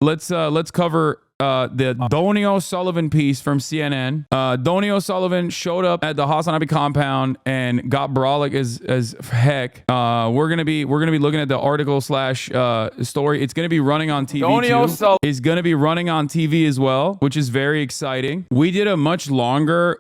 let's cover the Donie O'Sullivan piece from CNN. Donie O'Sullivan showed up at the HasanAbi compound and got brolic as heck. We're gonna be looking at the article / story. It's gonna be running on TV. Donie O'Sullivan is gonna be running on TV as well, which is very exciting. We did a much longer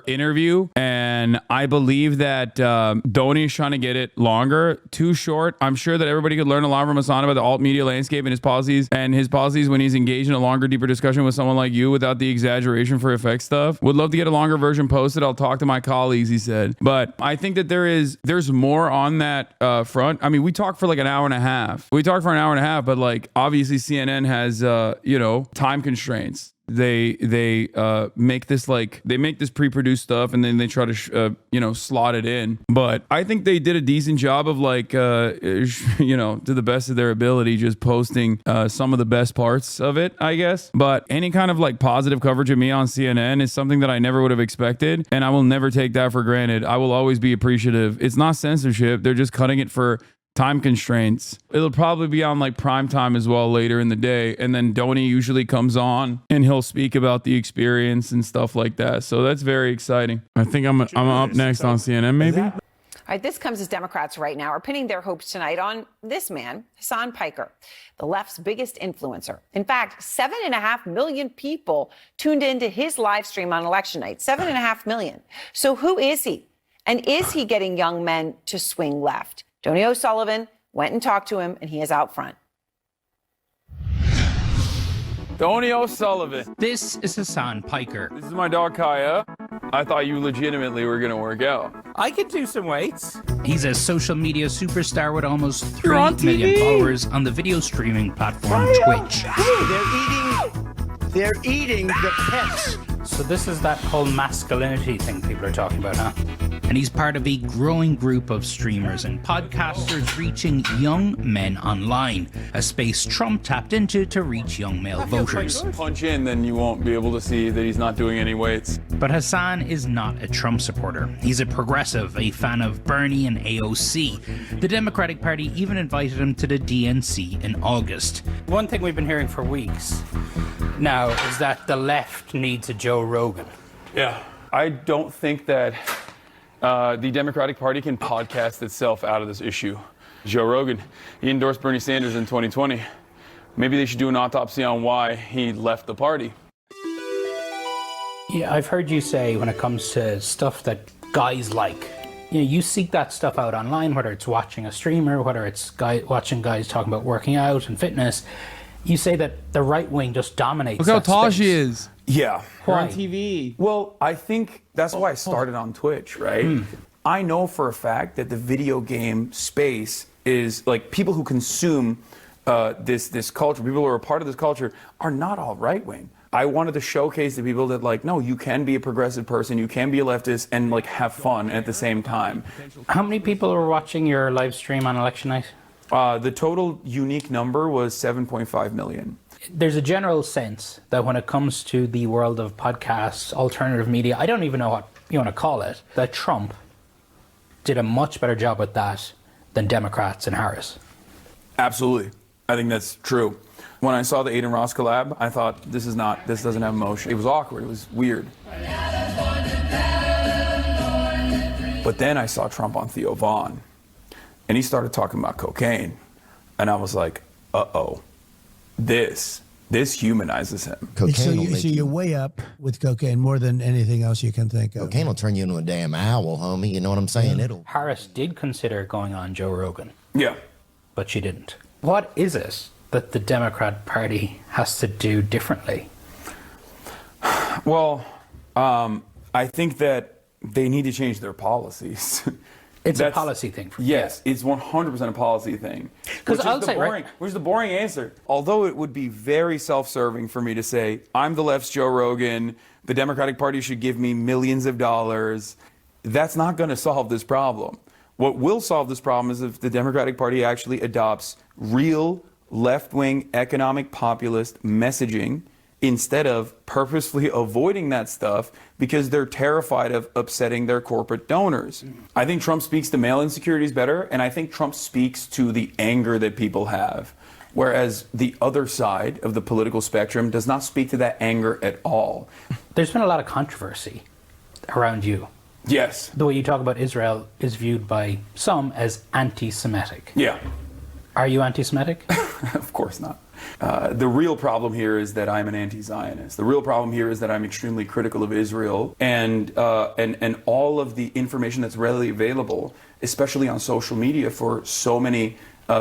interview, and I believe that Donie is trying to get it longer. Too short. I'm sure that everybody could learn a lot from Hasan about the alt media landscape and his policies when he's engaged in a longer, deeper discussion with someone like you without the exaggeration for effect stuff. Would love to get a longer version posted. I'll talk to my colleagues, he said. But I think that there's more on that front. I mean, we talked for like an hour and a half. But like obviously CNN has time constraints. They make this pre-produced stuff and then they try to slot it in. But I think they did a decent job of to the best of their ability, just posting some of the best parts of it, I guess. But any kind of like positive coverage of me on CNN is something that I never would have expected, and I will never take that for granted. I will always be appreciative. It's not censorship. They're just cutting it for time constraints. It'll probably be on like prime time as well later in the day, and then Donie usually comes on and he'll speak about the experience and stuff like that. So that's very exciting. I think I'm up next on CNN maybe. All right, this comes as Democrats right now are pinning their hopes tonight on this man, Hasan Piker, the left's biggest influencer. In fact, 7.5 million people tuned into his live stream on election night. 7.5 million. So who is he? And is he getting young men to swing left? Donie O'Sullivan went and talked to him, and he is out front. Donie O'Sullivan. This is Hasan Piker. This is my dog Kaya. I thought you legitimately were going to work out. I could do some weights. He's a social media superstar with almost 3 million followers on the video streaming platform Twitch. They're eating the pets. So this is that whole masculinity thing people are talking about, huh? And he's part of a growing group of streamers and podcasters reaching young men online, a space Trump tapped into to reach young male voters. Punch in, then you won't be able to see that he's not doing any weights. But Hasan is not a Trump supporter. He's a progressive, a fan of Bernie and AOC. The Democratic Party even invited him to the DNC in August. One thing we've been hearing for weeks now is that the left needs a Joe Rogan. Yeah. I don't think that the Democratic Party can podcast itself out of this issue. Joe Rogan, he endorsed Bernie Sanders in 2020. Maybe they should do an autopsy on why he left the party. Yeah, I've heard you say when it comes to stuff that guys like, you seek that stuff out online, whether it's watching a streamer, whether it's watching guys talking about working out and fitness. You say that the right wing just dominates. Look how tall space. she is. Yeah. Why? On TV. Well, I think that's why I started on Twitch, right? I know for a fact that the video game space is like people who consume this culture, people who are a part of this culture are not all right wing. I wanted to showcase to people that no, you can be a progressive person, you can be a leftist and have fun at the same time. How many people were watching your live stream on election night? The total unique number was 7.5 million. There's a general sense that when it comes to the world of podcasts, alternative media, I don't even know what you want to call it, that Trump did a much better job with that than Democrats and Harris. Absolutely. I think that's true. When I saw the Aiden Ross collab, I thought, this doesn't have emotion. It was awkward. It was weird. But then I saw Trump on Theo Vaughn, and he started talking about cocaine. And I was like, uh-oh. This humanizes him. Cocaine so you're way up with cocaine more than anything else you can think of. Cocaine will turn you into a damn owl, homie. You know what I'm saying? Yeah. Harris did consider going on Joe Rogan. Yeah. But she didn't. What is it that the Democrat Party has to do differently? Well, I think that they need to change their policies. It's a policy thing. Yes, it's 100% a policy thing. Which is the boring answer. Although it would be very self-serving for me to say, I'm the left's Joe Rogan, the Democratic Party should give me millions of dollars. That's not going to solve this problem. What will solve this problem is if the Democratic Party actually adopts real left-wing economic populist messaging instead of purposefully avoiding that stuff because they're terrified of upsetting their corporate donors. I think Trump speaks to mail insecurities better, and I think Trump speaks to the anger that people have. Whereas the other side of the political spectrum does not speak to that anger at all. There's been a lot of controversy around you. Yes. The way you talk about Israel is viewed by some as anti-Semitic. Yeah. Are you anti-Semitic? Of course not. The real problem here is that I'm an anti-Zionist. The real problem here is that I'm extremely critical of Israel and all of the information that's readily available, especially on social media for so many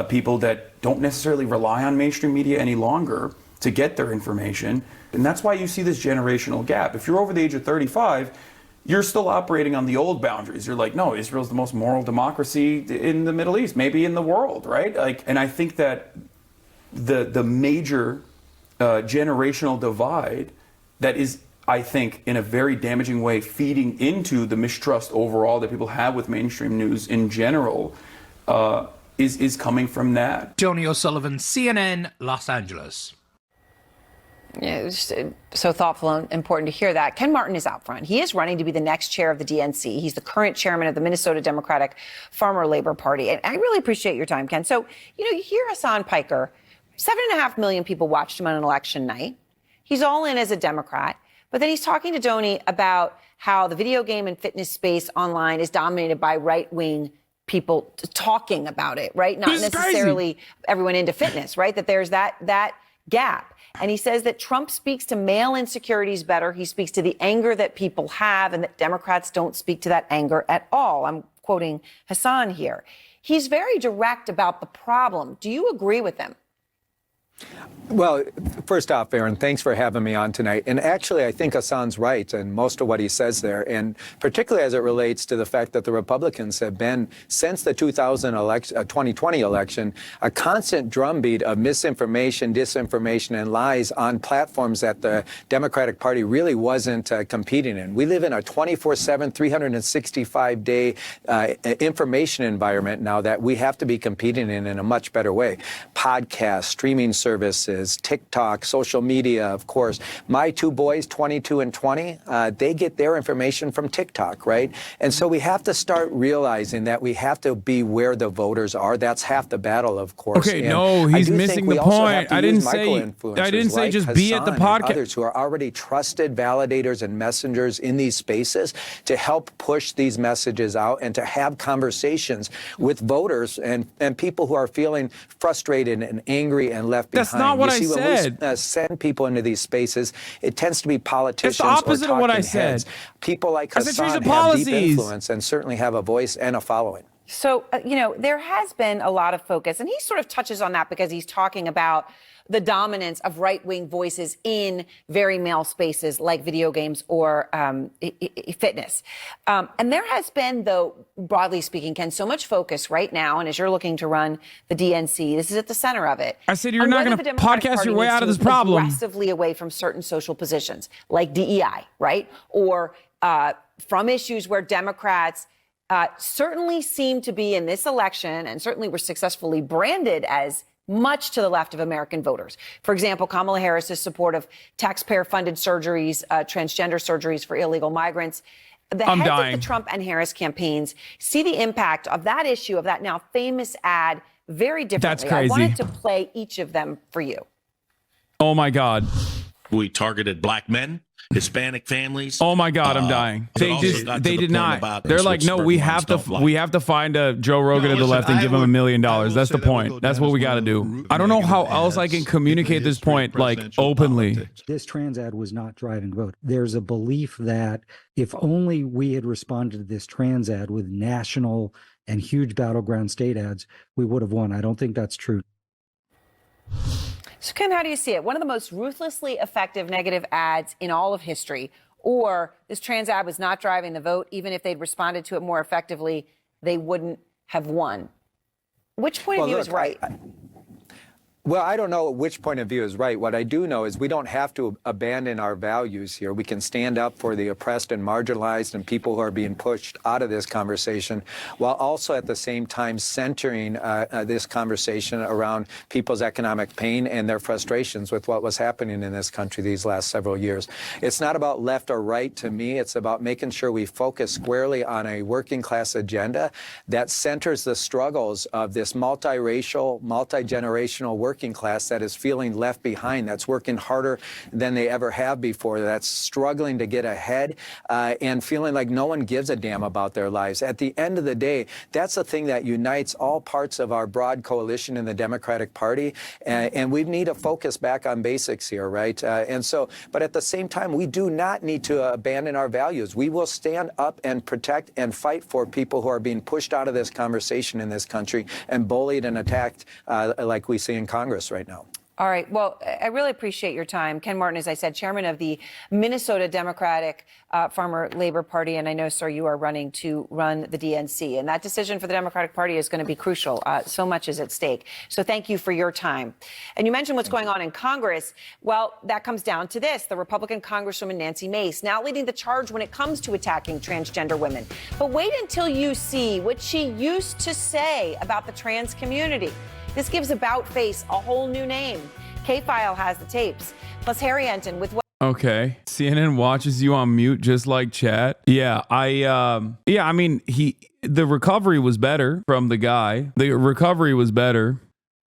people that don't necessarily rely on mainstream media any longer to get their information. And that's why you see this generational gap. If you're over the age of 35, you're still operating on the old boundaries. You're like, no, Israel's the most moral democracy in the Middle East, maybe in the world, right? And I think that the major generational divide that is, I think, in a very damaging way, feeding into the mistrust overall that people have with mainstream news in general, is coming from that. Donie O'Sullivan, CNN, Los Angeles. Yeah, it was just so thoughtful and important to hear that. Ken Martin is out front. He is running to be the next chair of the DNC. He's the current chairman of the Minnesota Democratic Farmer Labor Party. And I really appreciate your time, Ken. So, you hear Hasan Piker. 7.5 million people watched him on an election night. He's all in as a Democrat. But then he's talking to Donie about how the video game and fitness space online is dominated by right-wing people talking about it, right? Not necessarily everyone into fitness, right? That there's that gap. And he says that Trump speaks to male insecurities better. He speaks to the anger that people have, and that Democrats don't speak to that anger at all. I'm quoting Hasan here. He's very direct about the problem. Do you agree with him? Well, first off, Aaron, thanks for having me on tonight. And actually, I think Hasan's right in most of what he says there, and particularly as it relates to the fact that the Republicans have been, since the 2020 election, a constant drumbeat of misinformation, disinformation, and lies on platforms that the Democratic Party really wasn't competing in. We live in a 24/7, 365-day information environment now that we have to be competing in a much better way. Podcasts, streaming services, TikTok, social media, of course. My two boys, 22 and 20, they get their information from TikTok, right? And so we have to start realizing that we have to be where the voters are. That's half the battle, of course. Okay, and no, he's missing the point. I didn't say just be at the podcast. Others who are already trusted validators and messengers in these spaces to help push these messages out and to have conversations with voters and people who are feeling frustrated and angry and left behind. That's not what I said. When we send people into these spaces, it tends to be politicians. That's the opposite or of what I talking heads. said. People like I said Hasan change have the policies. deep influence and certainly have a voice and a following. So, there has been a lot of focus, and he sort of touches on that because he's talking about the dominance of right-wing voices in very male spaces like video games or fitness. And there has been, though, broadly speaking, Ken, so much focus right now, and as you're looking to run the DNC, this is at the center of it. I said you're not going to podcast your way out of this problem. Aggressively away from certain social positions like DEI, right? Or from issues where Democrats certainly seem to be in this election and certainly were successfully branded as much to the left of American voters. For example, Kamala Harris's support of taxpayer-funded surgeries, transgender surgeries for illegal migrants. The heads of the Trump and Harris campaigns see the impact of that issue, of that now famous ad, very differently. That's crazy. I wanted to play each of them for you. Oh, my God. We targeted black men, Hispanic families. Oh my God, I'm dying. They did not. They're like, no, we have to find a Joe Rogan to the left and give him $1 million. That's the point. That's what we got to do. I don't know how else I can communicate this point like openly. This trans ad was not driving vote. There's a belief that if only we had responded to this trans ad with national and huge battleground state ads, we would have won. I don't think that's true. So, Ken, how do you see it? One of the most ruthlessly effective negative ads in all of history, or this trans ad was not driving the vote. Even if they'd responded to it more effectively, they wouldn't have won. Which point of view is right? Well, I don't know which point of view is right. What I do know is we don't have to abandon our values here. We can stand up for the oppressed and marginalized and people who are being pushed out of this conversation, while also at the same time centering this conversation around people's economic pain and their frustrations with what was happening in this country these last several years. It's not about left or right to me. It's about making sure we focus squarely on a working class agenda that centers the struggles of this multiracial, multi-generational working class that is feeling left behind, that's working harder than they ever have before, that's struggling to get ahead and feeling like no one gives a damn about their lives. At the end of the day, that's the thing that unites all parts of our broad coalition in the Democratic Party, and we need to focus back on basics here, right? But at the same time, we do not need to abandon our values. We will stand up and protect and fight for people who are being pushed out of this conversation in this country and bullied and attacked like we see in Congress right now. All right. Well, I really appreciate your time. Ken Martin, as I said, chairman of the Minnesota Democratic Farmer Labor Party. And I know, sir, you are running to run the DNC. And that decision for the Democratic Party is going to be crucial. So much is at stake. So thank you for your time. And you mentioned what's going on in Congress. Well, that comes down to this. The Republican Congresswoman Nancy Mace now leading the charge when it comes to attacking transgender women. But wait until you see what she used to say about the trans community. This gives About Face a whole new name. K-File has the tapes. Plus, Harry Enton with what? Okay. CNN watches you on mute just like chat. Yeah, I mean, the recovery was better from the guy. The recovery was better.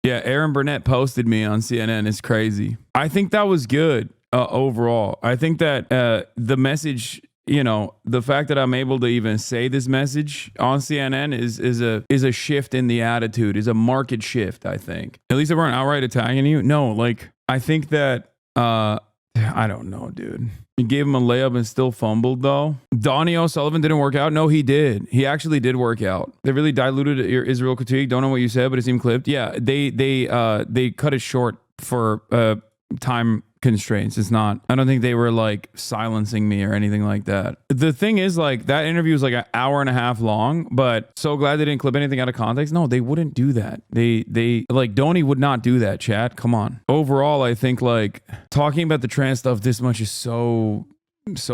Yeah, Aaron Burnett posted me on CNN. It's crazy. I think that was good overall. I think that the message, you know, the fact that I'm able to even say this message on CNN is a shift in the attitude, is a market shift, I think. At least they weren't outright attacking you. No, like, I think that, I don't know, dude. You gave him a layup and still fumbled, though. Donie O'Sullivan didn't work out? No, he did. He actually did work out. They really diluted your Israel critique. Don't know what you said, but it seemed clipped. Yeah, they cut it short for time constraints. It's not, I don't think they were like silencing me or anything like that. The thing is, like, that interview was like an hour and a half long, but so glad they didn't clip anything out of context. No, they wouldn't do that. They like, Donie would not do that, chat. Come on. Overall, I think like talking about the trans stuff this much is so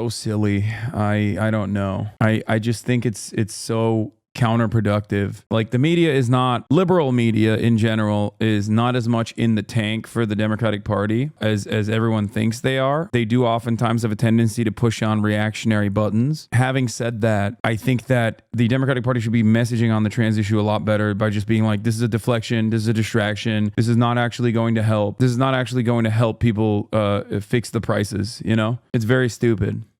silly. I don't know. I just think it's so counterproductive. Like, the media is not, liberal media in general is not as much in the tank for the Democratic Party as everyone thinks they are. They do oftentimes have a tendency to push on reactionary buttons. Having said that, I think that the Democratic Party should be messaging on the trans issue a lot better by just being like, this is a deflection, this is a distraction, this is not actually going to help. This is not actually going to help people fix the prices, you know? It's very stupid.